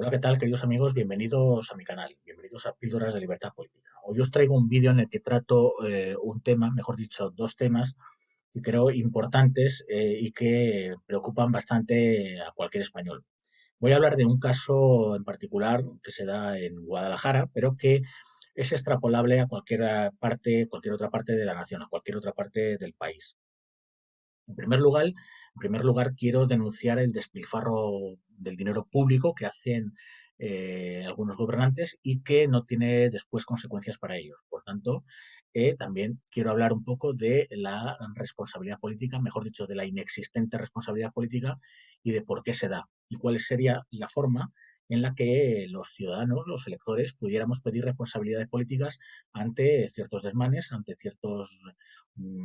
Hola, ¿qué tal, queridos amigos? Bienvenidos a mi canal, bienvenidos a Píldoras de Libertad Política. Hoy os traigo un vídeo en el que trato un tema, mejor dicho, dos temas que creo importantes y que preocupan bastante a cualquier español. Voy a hablar de un caso en particular que se da en Guadalajara, pero que es extrapolable a cualquier otra parte de la nación, a cualquier otra parte del país. En primer lugar, quiero denunciar el despilfarro del dinero público que hacen algunos gobernantes y que no tiene después consecuencias para ellos. Por tanto, también quiero hablar un poco de la responsabilidad política, mejor dicho, de la inexistente responsabilidad política y de por qué se da y cuál sería la forma en la que los ciudadanos, los electores, pudiéramos pedir responsabilidades políticas ante ciertos desmanes, ante ciertos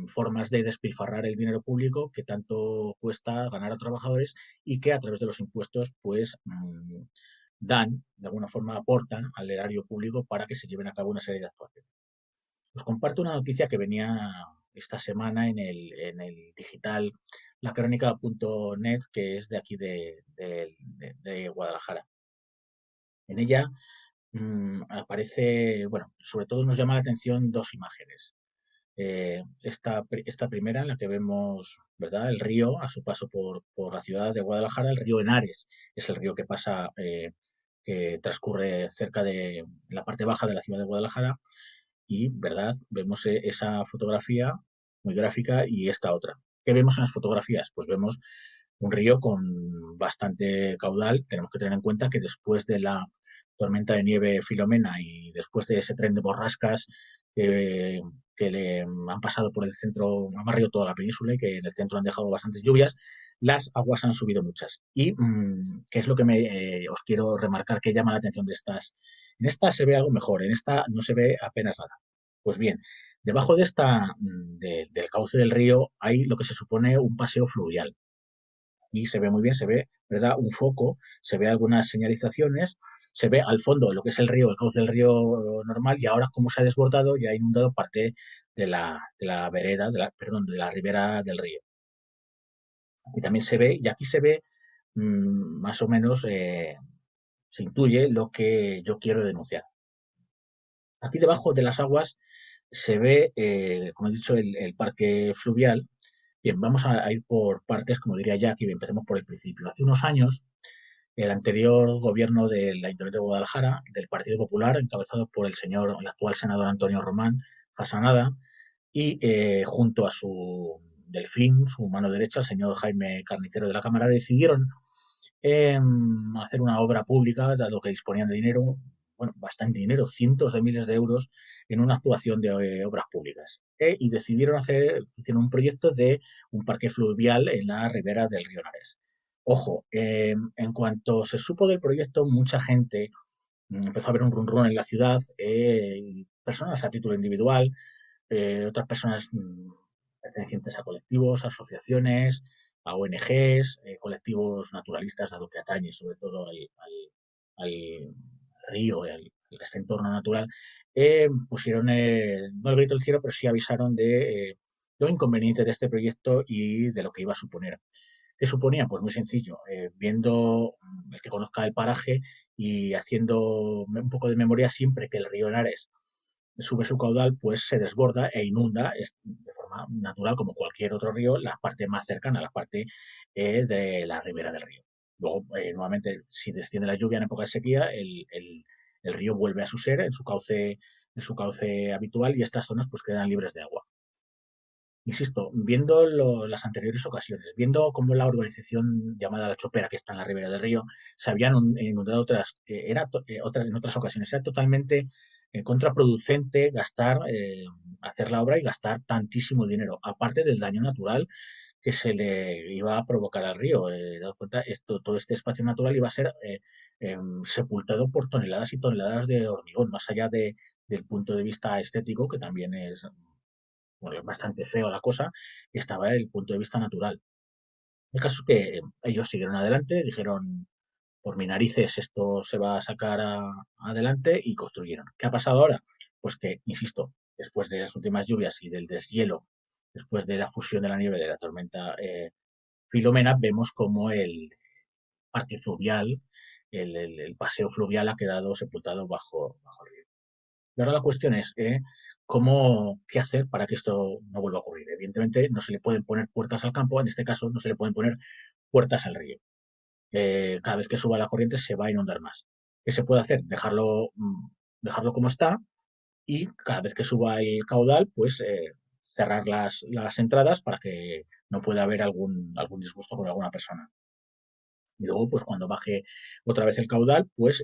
formas de despilfarrar el dinero público que tanto cuesta ganar a trabajadores y que a través de los impuestos pues dan, de alguna forma aportan al erario público para que se lleven a cabo una serie de actuaciones. Os comparto una noticia que venía esta semana en el digital lacrónica.net, que es de aquí de Guadalajara. En ella aparece, bueno, sobre todo nos llama la atención dos imágenes. Esta primera, en la que vemos, ¿verdad?, el río a su paso por la ciudad de Guadalajara, el río Henares, es el río que pasa, que transcurre cerca de la parte baja de la ciudad de Guadalajara, y, ¿verdad?, vemos esa fotografía muy gráfica y esta otra. ¿Qué vemos en las fotografías? Pues vemos un río con bastante caudal. Tenemos que tener en cuenta que después de la tormenta de nieve Filomena y después de ese tren de borrascas que, que le han pasado por el centro, han barrido toda la península y que en el centro han dejado bastantes lluvias, las aguas han subido muchas. ¿Y qué es lo que os quiero remarcar que llama la atención de estas? En esta se ve algo mejor, en esta no se ve apenas nada. Pues bien, debajo del cauce del río hay lo que se supone un paseo fluvial y se ve muy bien, se ve, ¿verdad?, un foco, se ve algunas señalizaciones, se ve al fondo lo que es el río, el cauce del río normal, y ahora como se ha desbordado y ha inundado parte de la vereda, perdón, de la ribera del río. Y también se ve, y aquí se ve más o menos, se intuye lo que yo quiero denunciar. Aquí debajo de las aguas se ve, como he dicho, el parque fluvial. Bien, vamos a ir por partes, como diría Jack, y empecemos por el principio. Hace unos años, el anterior gobierno del Ayuntamiento de Guadalajara, del Partido Popular, encabezado por el actual senador Antonio Román Jasanada, y junto a su delfín, su mano derecha, el señor Jaime Carnicero de la Cámara, decidieron hacer una obra pública, dado que disponían de dinero, bueno, bastante dinero, cientos de miles de euros, en una actuación de obras públicas. Y hicieron un proyecto de un parque fluvial en la ribera del río Nares. Ojo, en cuanto se supo del proyecto, mucha gente empezó a haber un run run en la ciudad, personas a título individual, otras personas pertenecientes a colectivos, asociaciones, a ONGs, colectivos naturalistas, dado que atañe sobre todo al río, a este entorno natural, pusieron, no el grito al cielo, pero sí avisaron de lo inconveniente de este proyecto y de lo que iba a suponer. ¿Qué suponía? Pues muy sencillo, viendo el que conozca el paraje y haciendo un poco de memoria, siempre que el río Henares sube su caudal, pues se desborda e inunda de forma natural, como cualquier otro río, la parte más cercana, la parte de la ribera del río. Luego, nuevamente, si desciende la lluvia en época de sequía, el río vuelve a su ser en su cauce habitual, y estas zonas pues quedan libres de agua. Insisto, viendo las anteriores ocasiones, viendo cómo la urbanización llamada La Chopera, que está en la ribera del río, se habían inundado en otras ocasiones, era totalmente contraproducente hacer la obra y gastar tantísimo dinero, aparte del daño natural que se le iba a provocar al río. Dado cuenta, todo este espacio natural iba a ser sepultado por toneladas y toneladas de hormigón, más allá del punto de vista estético, que también es, bueno, es bastante feo la cosa, estaba el punto de vista natural. El caso es que ellos siguieron adelante, dijeron, por mi narices esto se va a sacar adelante, y construyeron. ¿Qué ha pasado ahora? Pues que, insisto, después de las últimas lluvias y del deshielo, después de la fusión de la nieve de la tormenta Filomena, vemos como el parque fluvial el paseo fluvial ha quedado sepultado bajo el río. Y ahora la cuestión es, qué hacer para que esto no vuelva a ocurrir. Evidentemente, no se le pueden poner puertas al campo, en este caso no se le pueden poner puertas al río. Cada vez que suba la corriente se va a inundar más. ¿Qué se puede hacer? Dejarlo como está y cada vez que suba el caudal, pues cerrar las entradas para que no pueda haber algún disgusto con alguna persona. Y luego, pues cuando baje otra vez el caudal, pues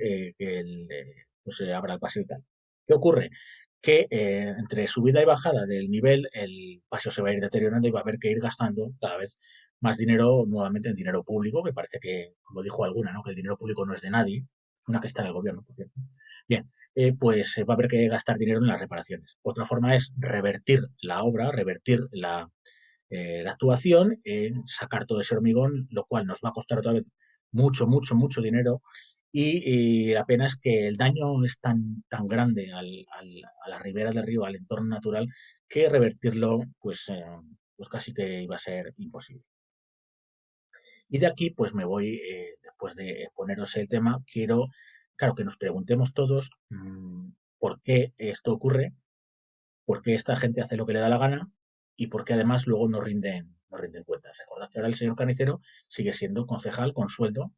pues se abra el paseo y tal. ¿Qué ocurre? Que entre subida y bajada del nivel, el paseo se va a ir deteriorando y va a haber que ir gastando cada vez más dinero, nuevamente en dinero público, que parece que, como dijo alguna, ¿no? Que el dinero público no es de nadie, una que está en el gobierno, por cierto. Bien, pues va a haber que gastar dinero en las reparaciones. Otra forma es revertir la obra, revertir la actuación, sacar todo ese hormigón, lo cual nos va a costar otra vez mucho, mucho, mucho dinero. Y la pena es que el daño es tan grande a las riberas del río, al entorno natural, que revertirlo, pues casi que iba a ser imposible. Y de aquí, pues me voy, después de poneros el tema, quiero, claro, que nos preguntemos todos por qué esto ocurre, por qué esta gente hace lo que le da la gana y por qué además luego no rinden cuentas. Recordad que ahora el señor Carnicero sigue siendo concejal con sueldo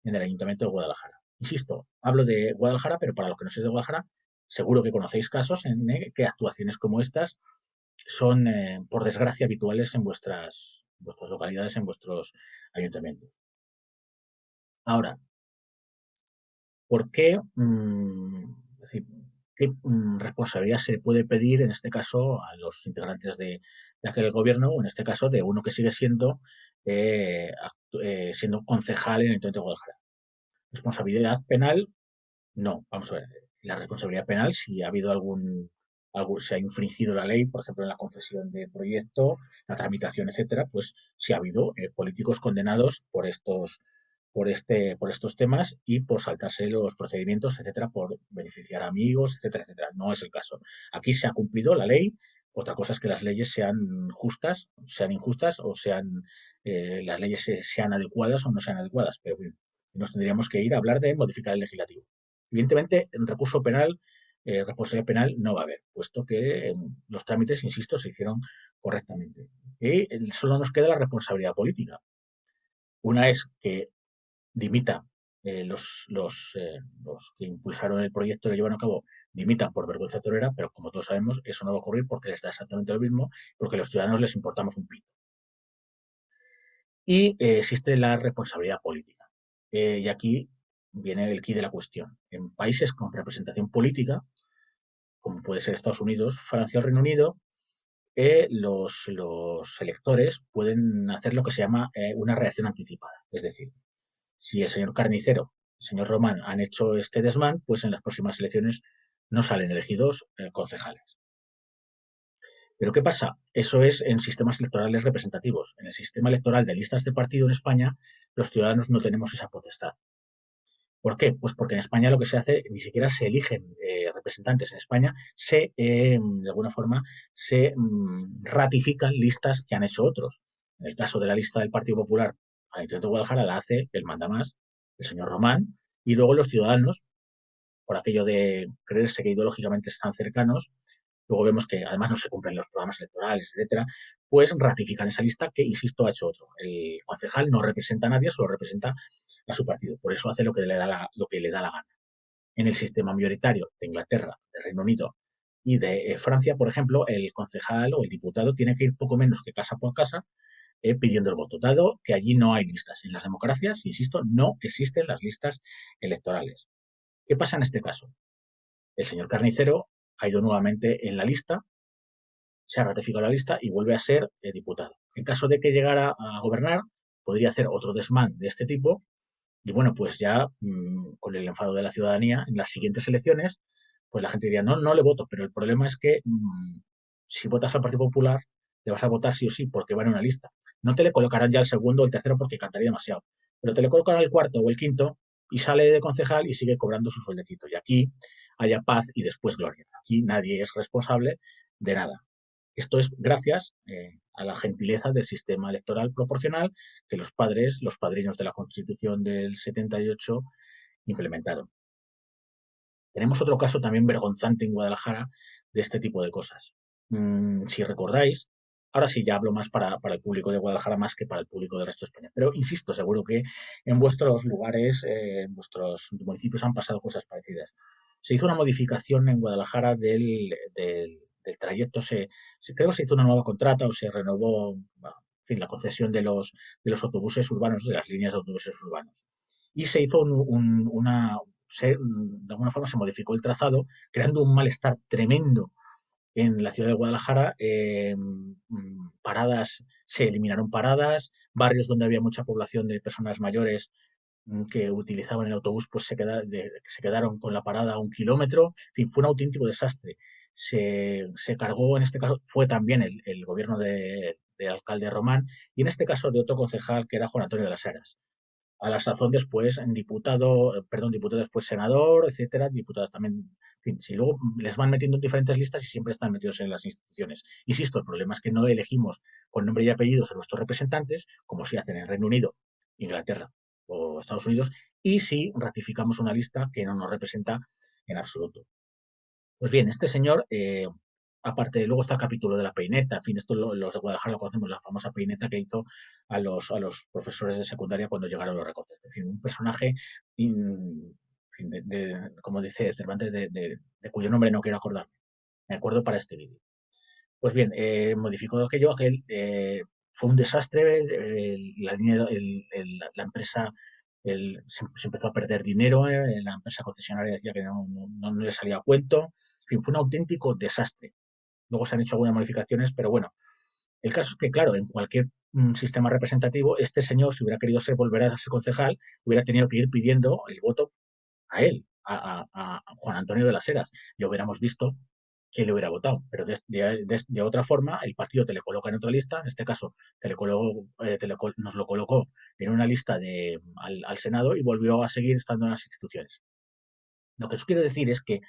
en el Ayuntamiento de Guadalajara. Insisto, hablo de Guadalajara, pero para los que no sois de Guadalajara, seguro que conocéis casos en que actuaciones como estas son, por desgracia, habituales en vuestras localidades, en vuestros ayuntamientos. Ahora, ¿por qué, es decir, qué responsabilidad se puede pedir en este caso a los integrantes de aquel gobierno, o en este caso de uno que sigue siendo concejal en el Ayuntamiento de Guadalajara? Responsabilidad penal, no. Vamos a ver, la responsabilidad penal, si ha habido se ha infringido la ley, por ejemplo, en la concesión de proyecto, la tramitación, etcétera, pues si ha habido políticos condenados por estos temas y por saltarse los procedimientos, etcétera, por beneficiar a amigos, etcétera, etcétera. No es el caso. Aquí se ha cumplido la ley. Otra cosa es que las leyes sean justas, sean injustas o las leyes sean adecuadas o no sean adecuadas. Pero bien, nos tendríamos que ir a hablar de modificar el legislativo. Evidentemente, en recurso penal, responsabilidad penal no va a haber, puesto que los trámites, insisto, se hicieron correctamente. Y solo nos queda la responsabilidad política. Una es que dimita, los que impulsaron el proyecto y lo llevan a cabo, dimitan por vergüenza torera, pero como todos sabemos, eso no va a ocurrir porque les da exactamente lo mismo, porque a los ciudadanos les importamos un pito. Y existe la responsabilidad política. Y aquí viene el quid de la cuestión. En países con representación política, como puede ser Estados Unidos, Francia o Reino Unido, los electores pueden hacer lo que se llama una reacción anticipada. Es decir, si el señor Carnicero, el señor Román han hecho este desmán, pues en las próximas elecciones no salen elegidos concejales. Pero ¿qué pasa? Eso es en sistemas electorales representativos. En el sistema electoral de listas de partido en España, los ciudadanos no tenemos esa potestad. ¿Por qué? Pues porque en España lo que se hace, ni siquiera se eligen representantes. En España de alguna forma, se ratifican listas que han hecho otros. En el caso de la lista del Partido Popular al Ayuntamiento de Guadalajara la hace el mandamás, el señor Román, y luego los ciudadanos, por aquello de creerse que ideológicamente están cercanos, luego vemos que además no se cumplen los programas electorales, etcétera, pues ratifican esa lista que, insisto, ha hecho otro. El concejal no representa a nadie, solo representa a su partido. Por eso hace lo que le da la gana. En el sistema mayoritario de Inglaterra, de Reino Unido y de Francia, por ejemplo, el concejal o el diputado tiene que ir poco menos que casa por casa pidiendo el voto, dado que allí no hay listas. En las democracias, insisto, no existen las listas electorales. ¿Qué pasa en este caso? El señor Carnicero ha ido nuevamente en la lista, se ha ratificado la lista y vuelve a ser diputado. En caso de que llegara a gobernar, podría hacer otro desmán de este tipo y bueno, pues ya con el enfado de la ciudadanía, en las siguientes elecciones, pues la gente diría, no, no le voto, pero el problema es que si votas al Partido Popular, le vas a votar sí o sí, porque va en una lista. No te le colocarán ya el segundo o el tercero porque cantaría demasiado, pero te le colocarán el cuarto o el quinto y sale de concejal y sigue cobrando su sueldecito. Y aquí haya paz y después gloria. Aquí nadie es responsable de nada. Esto es gracias a la gentileza del sistema electoral proporcional que los padrinos de la Constitución del 78 implementaron. Tenemos otro caso también vergonzante en Guadalajara de este tipo de cosas. Si recordáis, ahora sí ya hablo más para el público de Guadalajara más que para el público del resto de España. Pero insisto, seguro que en vuestros lugares, en vuestros municipios han pasado cosas parecidas. Se hizo una modificación en Guadalajara del trayecto, creo que se hizo una nueva contrata o se renovó, bueno, en fin, la concesión de los autobuses urbanos, de las líneas de autobuses urbanos. Y se hizo de alguna forma se modificó el trazado, creando un malestar tremendo en la ciudad de Guadalajara. Paradas, se eliminaron paradas, barrios donde había mucha población de personas mayores que utilizaban el autobús, pues se quedaron con la parada a 1 kilómetro. En fin, fue un auténtico desastre. Se cargó, en este caso, fue también el gobierno del alcalde Román, y en este caso de otro concejal que era Juan Antonio de las Heras. A la sazón después diputado después senador, etcétera, diputado también. En fin, si luego les van metiendo en diferentes listas y siempre están metidos en las instituciones. Insisto, el problema es que no elegimos con nombre y apellidos a nuestros representantes, como se hacen en Reino Unido, Inglaterra o Estados Unidos, y si ratificamos una lista que no nos representa en absoluto. Pues bien, este señor, aparte, luego está el capítulo de la peineta, en fin, esto los de Guadalajara lo conocemos, la famosa peineta que hizo a los profesores de secundaria cuando llegaron los recortes. En fin, un personaje, en fin, como dice Cervantes, de cuyo nombre no quiero acordarme. Me acuerdo para este vídeo. Pues bien, modificó fue un desastre. La empresa, se empezó a perder dinero. La empresa concesionaria decía que no le salía a cuento. En fin, fue un auténtico desastre. Luego se han hecho algunas modificaciones, pero bueno, el caso es que, claro, en cualquier sistema representativo, este señor, si hubiera querido volver a ser concejal, hubiera tenido que ir pidiendo el voto a él, a Juan Antonio de las Heras. Y hubiéramos visto que le hubiera votado. Pero de otra forma, el partido te le coloca en otra lista, en este caso nos lo colocó en una lista al Senado y volvió a seguir estando en las instituciones. Lo que os quiero decir es que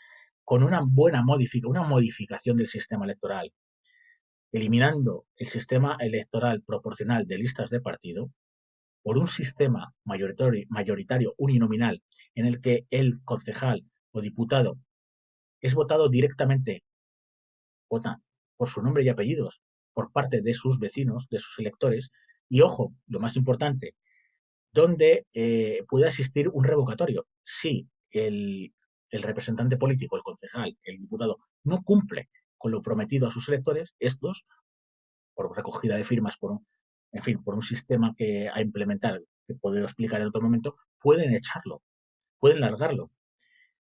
con una modificación del sistema electoral, eliminando el sistema electoral proporcional de listas de partido, por un sistema mayoritario uninominal en el que el concejal o diputado es votado directamente, vota por su nombre y apellidos, por parte de sus vecinos, de sus electores, y ojo, lo más importante, donde puede existir un revocatorio. Si el representante político, el concejal, el diputado, no cumple con lo prometido a sus electores, estos, por recogida de firmas, en fin, por un sistema a implementar, que puedo explicar en otro momento, pueden echarlo, pueden largarlo.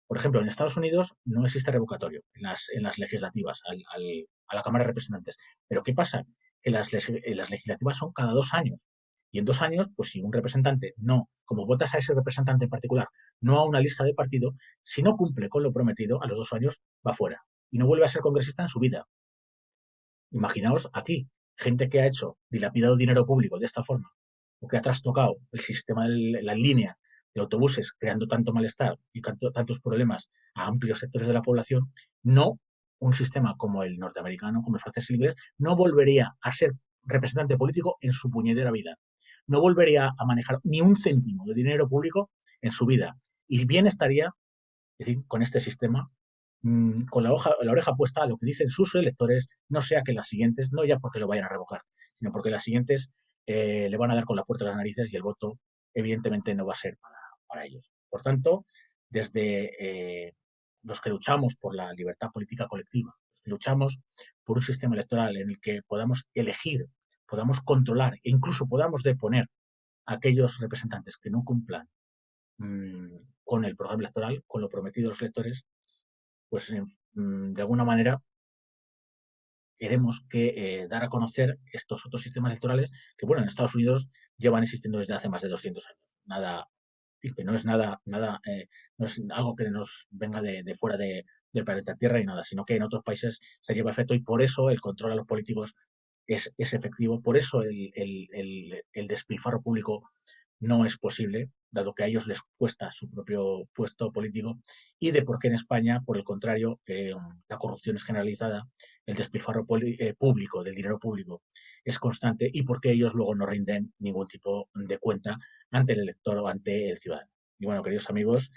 Por ejemplo, en Estados Unidos no existe revocatorio en las legislativas, a la Cámara de Representantes. Pero ¿qué pasa? Que las legislativas son cada 2 años. Y en 2 años, pues si un representante no, como votas a ese representante en particular, no a una lista de partido, si no cumple con lo prometido, a los 2 años va fuera. Y no vuelve a ser congresista en su vida. Imaginaos aquí, gente que ha dilapidado dinero público de esta forma, o que ha trastocado el sistema de la línea de autobuses, creando tanto malestar y tantos problemas a amplios sectores de la población, no un sistema como el norteamericano, como el francés y el inglés, no volvería a ser representante político en su puñetera vida. No volvería a manejar ni un céntimo de dinero público en su vida. Y bien estaría, es decir, con este sistema, con la oreja puesta a lo que dicen sus electores, no sea que las siguientes, no ya porque lo vayan a revocar, sino porque las siguientes le van a dar con la puerta de las narices y el voto evidentemente no va a ser para ellos. Por tanto, desde los que luchamos por la libertad política colectiva, los que luchamos por un sistema electoral en el que podamos elegir, podamos controlar e incluso podamos deponer a aquellos representantes que no cumplan con el programa electoral, con lo prometido a los electores, pues de alguna manera queremos dar a conocer estos otros sistemas electorales que, bueno, en Estados Unidos llevan existiendo desde hace más de 200 años. Nada, que no es no es algo que nos venga de fuera del planeta Tierra y nada, sino que en otros países se lleva efecto y por eso el control a los políticos es efectivo, por eso el despilfarro público no es posible, dado que a ellos les cuesta su propio puesto político, y de por qué en España, por el contrario, la corrupción es generalizada, el despilfarro público, del dinero público, es constante, y por qué ellos luego no rinden ningún tipo de cuenta ante el elector o ante el ciudadano. Y bueno, queridos amigos,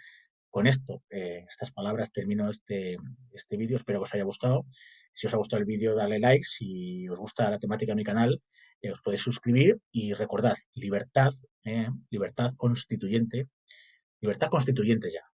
con esto, estas palabras, termino este vídeo. Espero que os haya gustado. Si os ha gustado el vídeo, dale like. Si os gusta la temática de mi canal, os podéis suscribir. Y recordad, libertad constituyente ya.